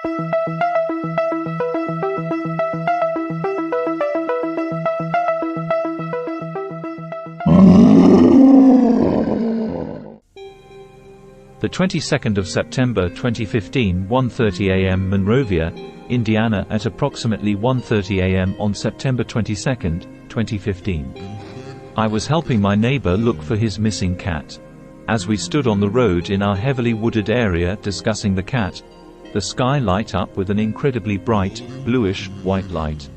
The 22nd of September 2015, 1:30 a.m. Monrovia, Indiana. At approximately 1:30 a.m. on September 22, 2015. I was helping my neighbor look for his missing cat. As we stood on the road in our heavily wooded area discussing the cat, the sky lit up with an incredibly bright, bluish-white light.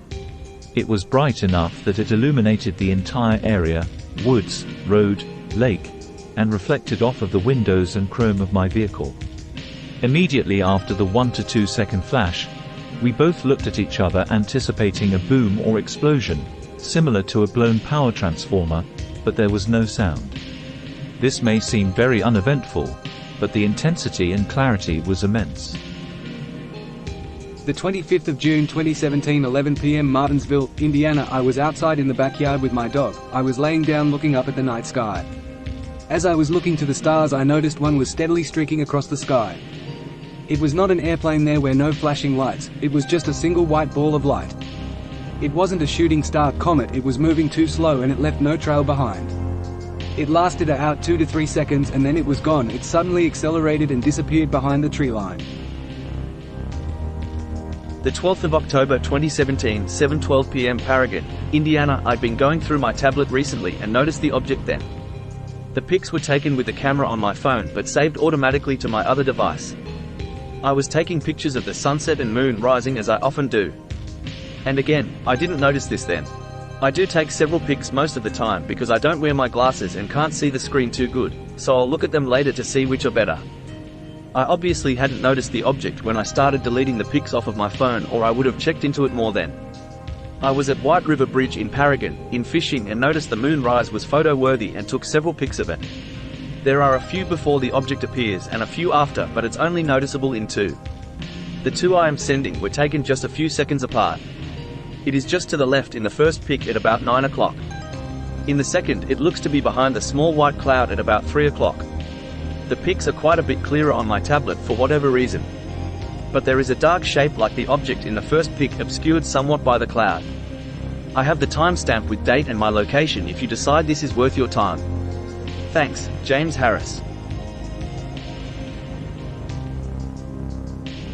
It was bright enough that it illuminated the entire area, woods, road, lake, and reflected off of the windows and chrome of my vehicle. Immediately after the 1 to 2 second flash, we both looked at each other anticipating a boom or explosion, similar to a blown power transformer, but there was no sound. This may seem very uneventful, but the intensity and clarity was immense. The 25th of June 2017, 11 p.m. Martinsville, Indiana. I was outside in the backyard with my dog. I was laying down looking up at the night sky. As I was looking to the stars, I noticed one was steadily streaking across the sky. It was not an airplane, there were no flashing lights, it was just a single white ball of light. It wasn't a shooting star comet, it was moving too slow and it left no trail behind. It lasted about 2 to 3 seconds and then it was gone. It suddenly accelerated and disappeared behind the tree line. The 12th of October 2017, 7:12 p.m. Paragon, Indiana. I'd been going through my tablet recently and noticed the object then. The pics were taken with the camera on my phone but saved automatically to my other device. I was taking pictures of the sunset and moon rising as I often do. And again, I didn't notice this then. I do take several pics most of the time because I don't wear my glasses and can't see the screen too good, so I'll look at them later to see which are better. I obviously hadn't noticed the object when I started deleting the pics off of my phone, or I would have checked into it more then. I was at White River Bridge in Paragon, in fishing, and noticed the moon rise was photo-worthy and took several pics of it. There are a few before the object appears and a few after, but it's only noticeable in 2. The 2 I am sending were taken just a few seconds apart. It is just to the left in the first pic at about 9 o'clock. In the second, it looks to be behind the small white cloud at about 3 o'clock. The pics are quite a bit clearer on my tablet for whatever reason. But there is a dark shape like the object in the first pic, obscured somewhat by the cloud. I have the timestamp with date and my location if you decide this is worth your time. Thanks, James Harris.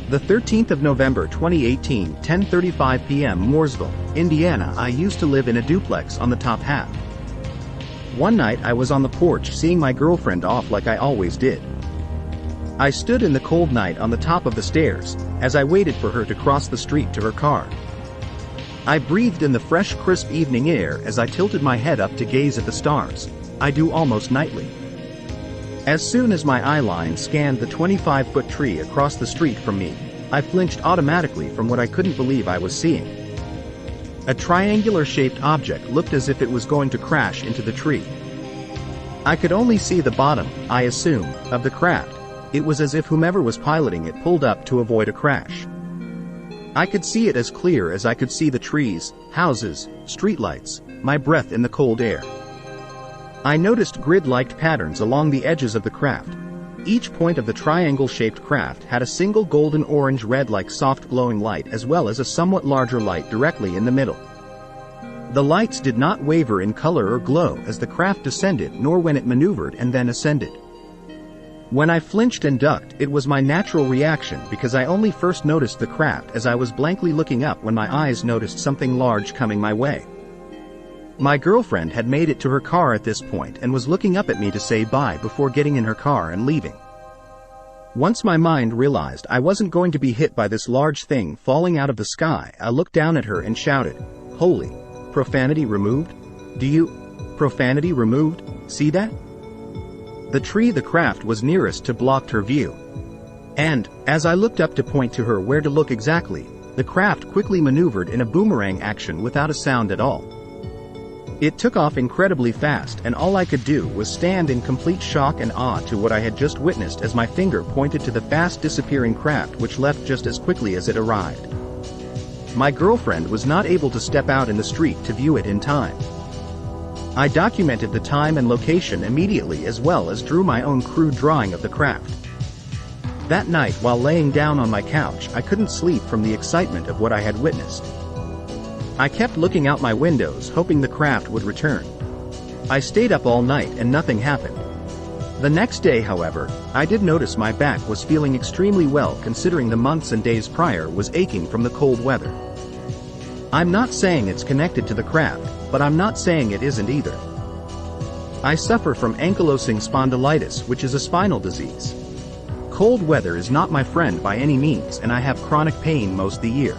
The 13th of November 2018, 10:35 p.m. Mooresville, Indiana. I used to live in a duplex on the top half. One night I was on the porch seeing my girlfriend off like I always did. I stood in the cold night on the top of the stairs, as I waited for her to cross the street to her car. I breathed in the fresh, crisp evening air as I tilted my head up to gaze at the stars. I do almost nightly. As soon as my eye line scanned the 25-foot tree across the street from me, I flinched automatically from what I couldn't believe I was seeing. A triangular-shaped object looked as if it was going to crash into the tree. I could only see the bottom, I assume, of the craft. It was as if whomever was piloting it pulled up to avoid a crash. I could see it as clear as I could see the trees, houses, streetlights, my breath in the cold air. I noticed grid-like patterns along the edges of the craft. Each point of the triangle-shaped craft had a single golden orange-red-like soft glowing light, as well as a somewhat larger light directly in the middle. The lights did not waver in color or glow as the craft descended, nor when it maneuvered and then ascended. When I flinched and ducked, it was my natural reaction because I only first noticed the craft as I was blankly looking up when my eyes noticed something large coming my way. My girlfriend had made it to her car at this point and was looking up at me to say bye before getting in her car and leaving. Once my mind realized I wasn't going to be hit by this large thing falling out of the sky, I looked down at her and shouted, "Holy! Profanity removed? Profanity removed? See that?" The tree the craft was nearest to blocked her view. And, as I looked up to point to her where to look exactly, the craft quickly maneuvered in a boomerang action without a sound at all. It took off incredibly fast, and all I could do was stand in complete shock and awe to what I had just witnessed as my finger pointed to the fast disappearing craft, which left just as quickly as it arrived. My girlfriend was not able to step out in the street to view it in time. I documented the time and location immediately, as well as drew my own crude drawing of the craft. That night while laying down on my couch, I couldn't sleep from the excitement of what I had witnessed. I kept looking out my windows hoping the craft would return. I stayed up all night and nothing happened. The next day, however, I did notice my back was feeling extremely well considering the months and days prior was aching from the cold weather. I'm not saying it's connected to the craft, but I'm not saying it isn't either. I suffer from ankylosing spondylitis, which is a spinal disease. Cold weather is not my friend by any means, and I have chronic pain most of the year.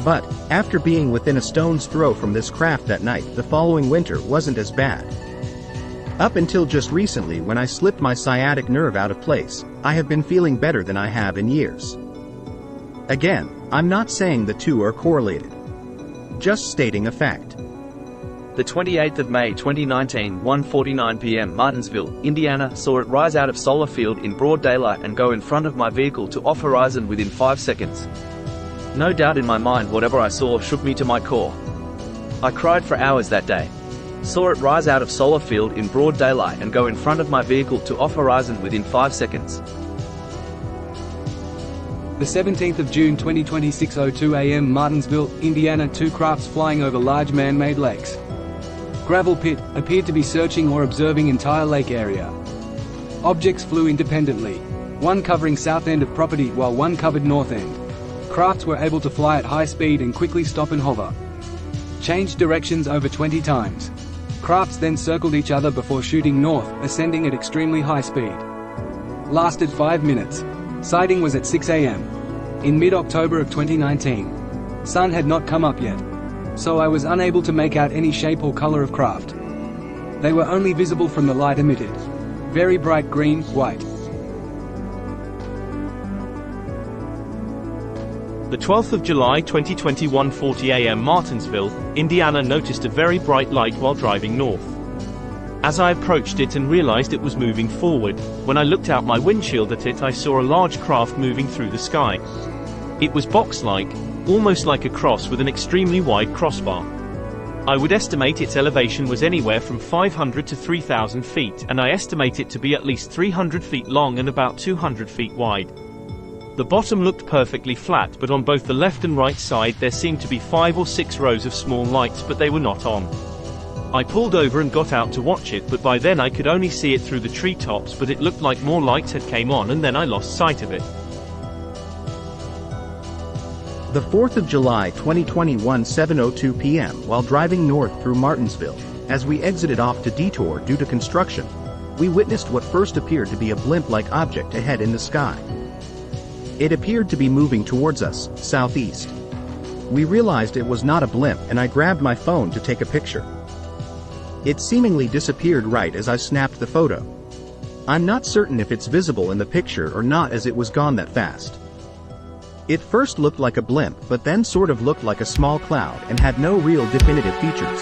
But, after being within a stone's throw from this craft that night, the following winter wasn't as bad. Up until just recently when I slipped my sciatic nerve out of place, I have been feeling better than I have in years. Again, I'm not saying the two are correlated. Just stating a fact. The 28th of May 2019, 1:49 p.m. Martinsville, Indiana, saw it rise out of solar field in broad daylight and go in front of my vehicle to off horizon within 5 seconds. No doubt in my mind whatever I saw shook me to my core. I cried for hours that day. Saw it rise out of solar field in broad daylight and go in front of my vehicle to off horizon within 5 seconds. The 17th of June 2020, 6:02 a.m. Martinsville, Indiana. Two crafts flying over large man-made lakes. Gravel pit, appeared to be searching or observing entire lake area. Objects flew independently. One covering south end of property while one covered north end. Crafts were able to fly at high speed and quickly stop and hover. Changed directions over 20 times. Crafts then circled each other before shooting north, ascending at extremely high speed. Lasted 5 minutes. Sighting was at 6 a.m. in mid-October of 2019. Sun had not come up yet, so I was unable to make out any shape or color of craft. They were only visible from the light emitted. Very bright green, white. The 12th of July 2020, 1:40 a.m. Martinsville, Indiana noticed a very bright light while driving north. As I approached it and realized it was moving forward, when I looked out my windshield at it I saw a large craft moving through the sky. It was box-like, almost like a cross with an extremely wide crossbar. I would estimate its elevation was anywhere from 500 to 3,000 feet, and I estimate it to be at least 300 feet long and about 200 feet wide. The bottom looked perfectly flat, but on both the left and right side there seemed to be 5 or 6 rows of small lights, but they were not on. I pulled over and got out to watch it, but by then I could only see it through the treetops, but it looked like more lights had came on and then I lost sight of it. The 4th of July 2021, 7:02 p.m. while driving north through Martinsville, as we exited off to detour due to construction, we witnessed what first appeared to be a blimp-like object ahead in the sky. It appeared to be moving towards us, southeast. We realized it was not a blimp and I grabbed my phone to take a picture. It seemingly disappeared right as I snapped the photo. I'm not certain if it's visible in the picture or not as it was gone that fast. It first looked like a blimp but then sort of looked like a small cloud and had no real definitive features.